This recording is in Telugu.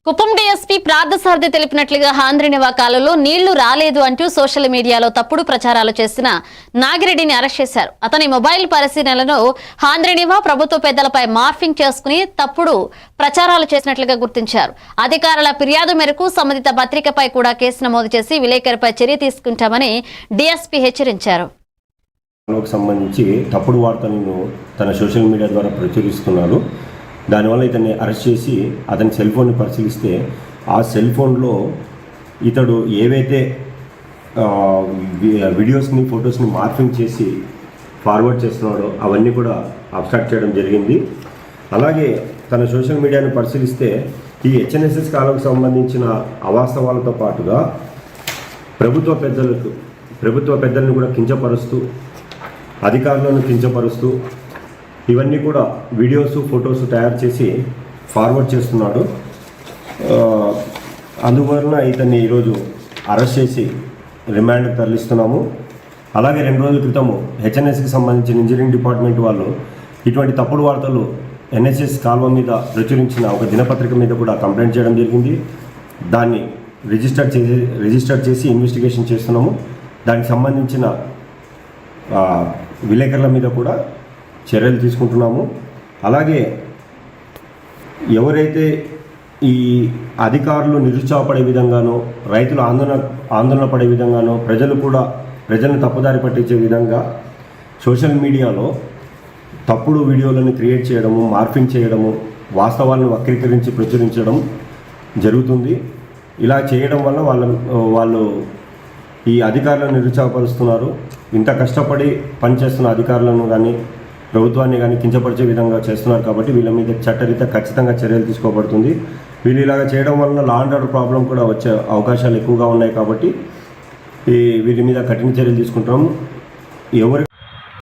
కుప్పం డీఎస్పీ పార్థసారథి తెలిపినట్లుగా హాంద్రినివా కాలంలో నీళ్లు రాలేదు అంటూ సోషల్ మీడియాలో తప్పుడు ప్రచారాలు చేసిన నాగిరెడ్డిని అరెస్ట్ చేశారు. అతని మొబైల్ పరిశీలనలో హాంద్రినివా ప్రభుత్వ పెద్దలపై మార్ఫింగ్ చేసుకుని తప్పుడు ప్రచారాలు చేసినట్లుగా గుర్తించారు. అధికారుల ఫిర్యాదు మేరకు సంబంధిత పత్రికపై కూడా కేసు నమోదు చేసి విలేకరిపై చర్య తీసుకుంటామని డీఎస్పీ హెచ్చరించారు. సంబంధించి తప్పుడు వార్తలను తన సోషల్ మీడియా ద్వారా ప్రచురిస్తున్నారు. దానివల్ల ఇతన్ని అరెస్ట్ చేసి అతని సెల్ ఫోన్ని పరిశీలిస్తే ఆ సెల్ ఫోన్లో ఇతడు ఏవైతే వీడియోస్ని ఫొటోస్ని మార్ఫింగ్ చేసి ఫార్వర్డ్ చేస్తున్నాడో అవన్నీ కూడా అబ్స్ట్రాక్ట్ చేయడం జరిగింది. అలాగే తన సోషల్ మీడియాను పరిశీలిస్తే ఈ హెచ్ఎన్ఎస్ఎస్ కాలంకు సంబంధించిన అవాస్తవాలతో పాటుగా ప్రభుత్వ పెద్దలను కూడా కించపరుస్తూ, అధికారులను కించపరుస్తూ ఇవన్నీ కూడా వీడియోస్ ఫొటోస్ తయారు చేసి ఫార్వర్డ్ చేస్తున్నాడు. అందువలన ఇతన్ని ఈరోజు అరెస్ట్ చేసి రిమాండ్కి తరలిస్తున్నాము. అలాగే 2 రోజుల క్రితము హెచ్ఎన్ఎస్కి సంబంధించిన ఇంజనీరింగ్ డిపార్ట్మెంట్ వాళ్ళు ఇటువంటి తప్పుడు వార్తలు ఎన్ఎస్ఎస్ కాల్వ మీద ప్రచురించిన ఒక దినపత్రిక మీద కూడా కంప్లైంట్ చేయడం జరిగింది. దాన్ని రిజిస్టర్ చేసి ఇన్వెస్టిగేషన్ చేస్తున్నాము. దానికి సంబంధించిన విలేకరుల మీద కూడా చర్యలు తీసుకుంటున్నాము. అలాగే ఎవరైతే ఈ అధికారులు నిరుత్సాహపడే విధంగానో, రైతులు ఆందోళన పడే విధంగానో, ప్రజలను తప్పుదారి పట్టించే విధంగా సోషల్ మీడియాలో తప్పుడు వీడియోలను క్రియేట్ చేయడము, మార్ఫింగ్ చేయడము, వాస్తవాలను వక్రీకరించి ప్రచురించడం జరుగుతుంది. ఇలా చేయడం వల్ల వాళ్ళు ఈ అధికారులను నిరుత్సాహపరుస్తున్నారు. ఇంత కష్టపడి పనిచేస్తున్న అధికారులను కానీ ప్రభుత్వాన్ని కానీ కించపరిచే విధంగా చేస్తున్నారు. కాబట్టి వీళ్ళ మీద చట్టరీత్యా ఖచ్చితంగా చర్యలు తీసుకోబడుతుంది. వీళ్ళు ఇలాగ చేయడం వలన లా అండ్ ఆర్డర్ ప్రాబ్లం కూడా వచ్చే అవకాశాలు ఎక్కువగా ఉన్నాయి. కాబట్టి వీరి మీద కఠిన చర్యలు తీసుకుంటాము. ఎవరి